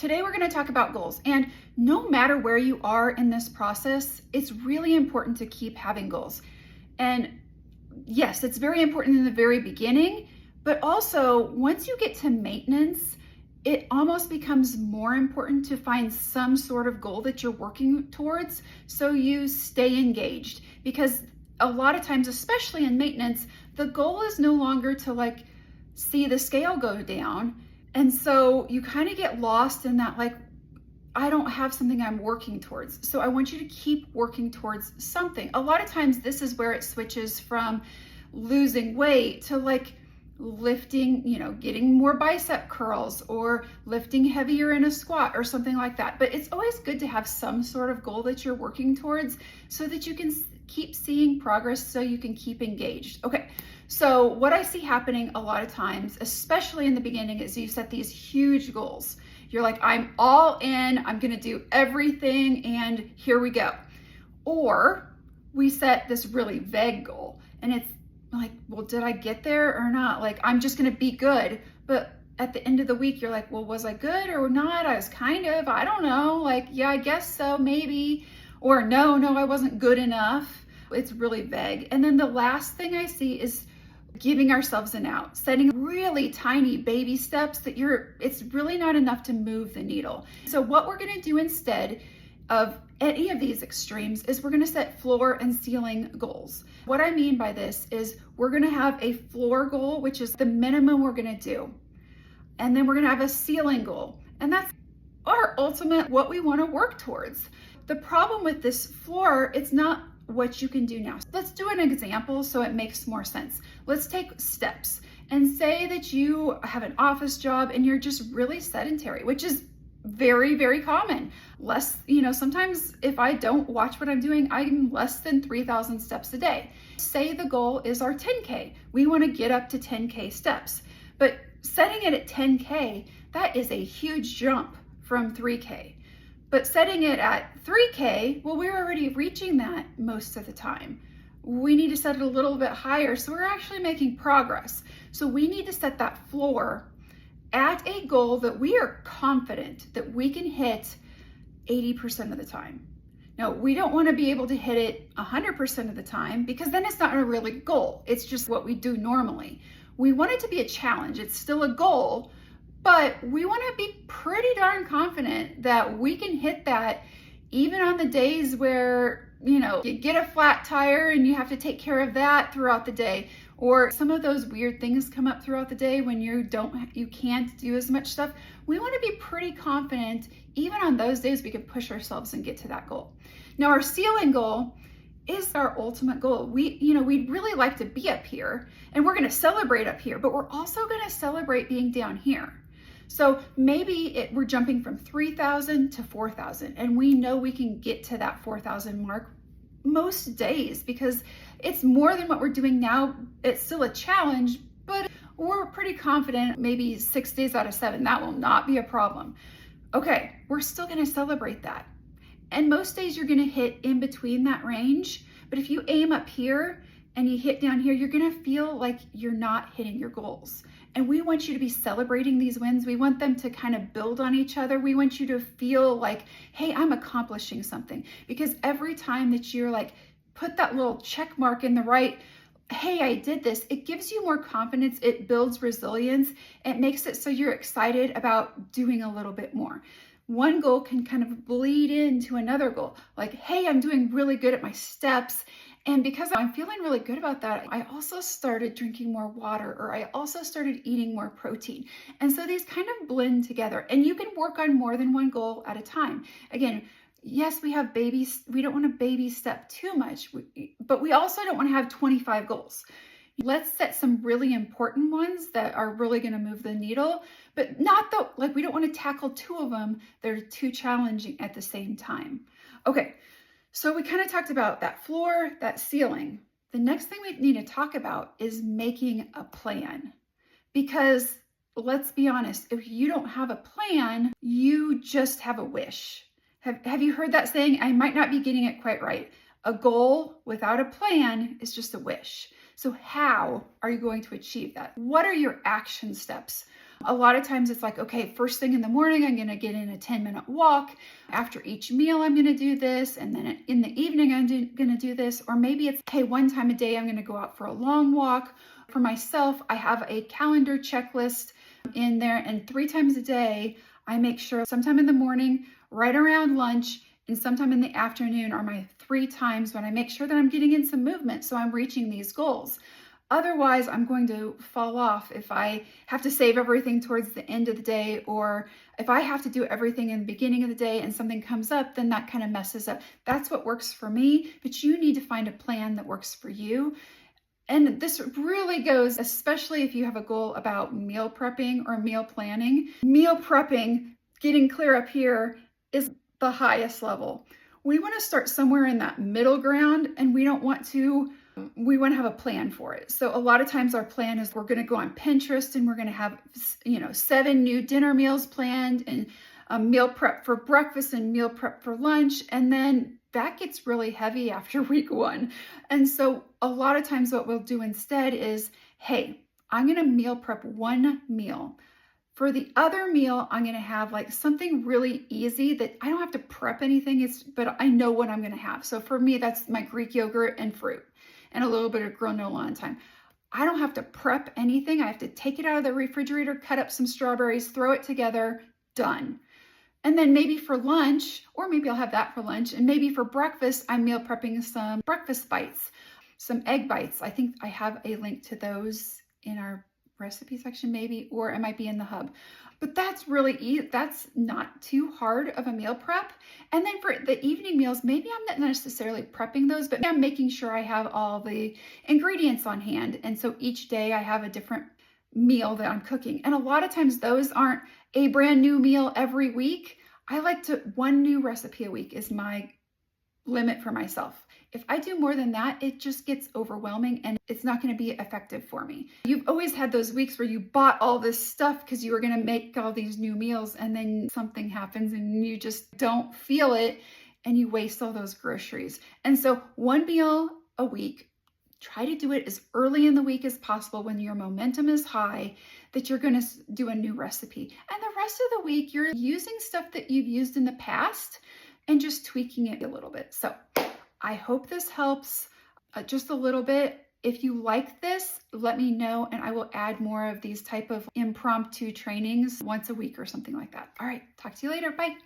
Today we're going to talk about goals, and no matter where you are in this process, it's really important to keep having goals. And yes, it's very important in the very beginning, but also once you get to maintenance, it almost becomes more important to find some sort of goal that you're working towards so you stay engaged. Because a lot of times, especially in maintenance, the goal is no longer to see the scale go down. And so you kind of get lost in that, I don't have something I'm working towards. So I want you to keep working towards something. A lot of times this is where it switches from losing weight to lifting, getting more bicep curls or lifting heavier in a squat or something like that. But it's always good to have some sort of goal that you're working towards so that you can keep seeing progress, so you can keep engaged. Okay, so what I see happening a lot of times, especially in the beginning, is you set these huge goals. You're like, I'm all in, I'm gonna do everything, and here we go. Or we set this really vague goal, and it's like, well, did I get there or not? I'm just gonna be good. But at the end of the week, you're like, well, was I good or not? I was I don't know, yeah, I guess so, maybe. Or no, I wasn't good enough. It's really vague. And then the last thing I see is giving ourselves an out, setting really tiny baby steps that it's really not enough to move the needle. So what we're gonna do instead of any of these extremes is we're gonna set floor and ceiling goals. What I mean by this is we're gonna have a floor goal, which is the minimum we're gonna do. And then we're gonna have a ceiling goal. And that's our ultimate, what we wanna work towards. The problem with this floor, it's not what you can do now. Let's do an example so it makes more sense. Let's take steps and say that you have an office job and you're just really sedentary, which is very, very common. Sometimes if I don't watch what I'm doing, I'm less than 3,000 steps a day. Say the goal is our 10K. We want to get up to 10K steps, but setting it at 10K, that is a huge jump from 3K. But setting it at 3K, well, we're already reaching that most of the time. We need to set it a little bit higher, so we're actually making progress. So we need to set that floor at a goal that we are confident that we can hit 80% of the time. Now, we don't want to be able to hit it 100% of the time, because then it's not a really goal. It's just what we do normally. We want it to be a challenge. It's still a goal, but we want to be pretty darn confident that we can hit that even on the days where, you get a flat tire and you have to take care of that throughout the day, or some of those weird things come up throughout the day when you can't do as much stuff. We want to be pretty confident even on those days we can push ourselves and get to that goal. Now, our ceiling goal is our ultimate goal. We'd really like to be up here, and we're going to celebrate up here, but we're also going to celebrate being down here. So maybe we're jumping from 3,000 to 4,000, and we know we can get to that 4,000 mark most days because it's more than what we're doing now. It's still a challenge, but we're pretty confident maybe 6 days out of 7, that will not be a problem. Okay, we're still gonna celebrate that. And most days you're gonna hit in between that range, but if you aim up here and you hit down here, you're gonna feel like you're not hitting your goals. And we want you to be celebrating these wins. We want them to kind of build on each other. We want you to feel like, hey, I'm accomplishing something. Because every time that you're put that little check mark in the right, hey, I did this, it gives you more confidence. It builds resilience. It makes it so you're excited about doing a little bit more. One goal can kind of bleed into another goal. Hey, I'm doing really good at my steps. And because I'm feeling really good about that, I also started drinking more water, or I also started eating more protein. And so these kind of blend together, and you can work on more than one goal at a time. Again, yes, we have babies. We don't want to baby step too much, but we also don't want to have 25 goals. Let's set some really important ones that are really going to move the needle, but not we don't want to tackle 2 of them. They're too challenging at the same time. Okay. So we kind of talked about that floor, that ceiling. The next thing we need to talk about is making a plan. Because let's be honest, if you don't have a plan, you just have a wish. Have you heard that saying? I might not be getting it quite right. A goal without a plan is just a wish. So how are you going to achieve that? What are your action steps? A lot of times it's like, okay, first thing in the morning, I'm going to get in a 10-minute walk. After each meal, I'm going to do this. And then in the evening, I'm going to do this. Or maybe it's, hey, one time a day, I'm going to go out for a long walk. For myself, I have a calendar checklist in there. And 3 times a day, I make sure sometime in the morning, right around lunch, and sometime in the afternoon are my 3 times when I make sure that I'm getting in some movement so I'm reaching these goals. Otherwise, I'm going to fall off if I have to save everything towards the end of the day, or if I have to do everything in the beginning of the day and something comes up, then that kind of messes up. That's what works for me, but you need to find a plan that works for you. And this really goes, especially if you have a goal about meal prepping or meal planning. Meal prepping, getting clear up here, is the highest level. We want to start somewhere in that middle ground, and we want to have a plan for it. So a lot of times our plan is we're going to go on Pinterest and we're going to have, 7 new dinner meals planned, and a meal prep for breakfast and meal prep for lunch. And then that gets really heavy after week 1. And so a lot of times what we'll do instead is, hey, I'm going to meal prep 1 meal. For the other meal, I'm going to have like something really easy that I don't have to prep anything, but I know what I'm going to have. So for me, that's my Greek yogurt and fruit and a little bit of granola on time. I don't have to prep anything. I have to take it out of the refrigerator, cut up some strawberries, throw it together, done. And then maybe for lunch, or maybe I'll have that for lunch, and maybe for breakfast, I'm meal prepping some breakfast bites, some egg bites. I think I have a link to those in our recipe section maybe, or it might be in the hub. But that's really easy. That's not too hard of a meal prep. And then for the evening meals, maybe I'm not necessarily prepping those, but I'm making sure I have all the ingredients on hand. And so each day I have a different meal that I'm cooking. And a lot of times those aren't a brand new meal every week. I like to, 1 new recipe a week is my limit for myself. If I do more than that, it just gets overwhelming and it's not going to be effective for me. You've always had those weeks where you bought all this stuff because you were going to make all these new meals, and then something happens and you just don't feel it and you waste all those groceries. And so 1 meal a week, try to do it as early in the week as possible when your momentum is high, that you're going to do a new recipe. And the rest of the week, you're using stuff that you've used in the past and just tweaking it a little bit. So I hope this helps just a little bit. If you like this, let me know, and I will add more of these type of impromptu trainings once a week or something like that. All right, talk to you later. Bye.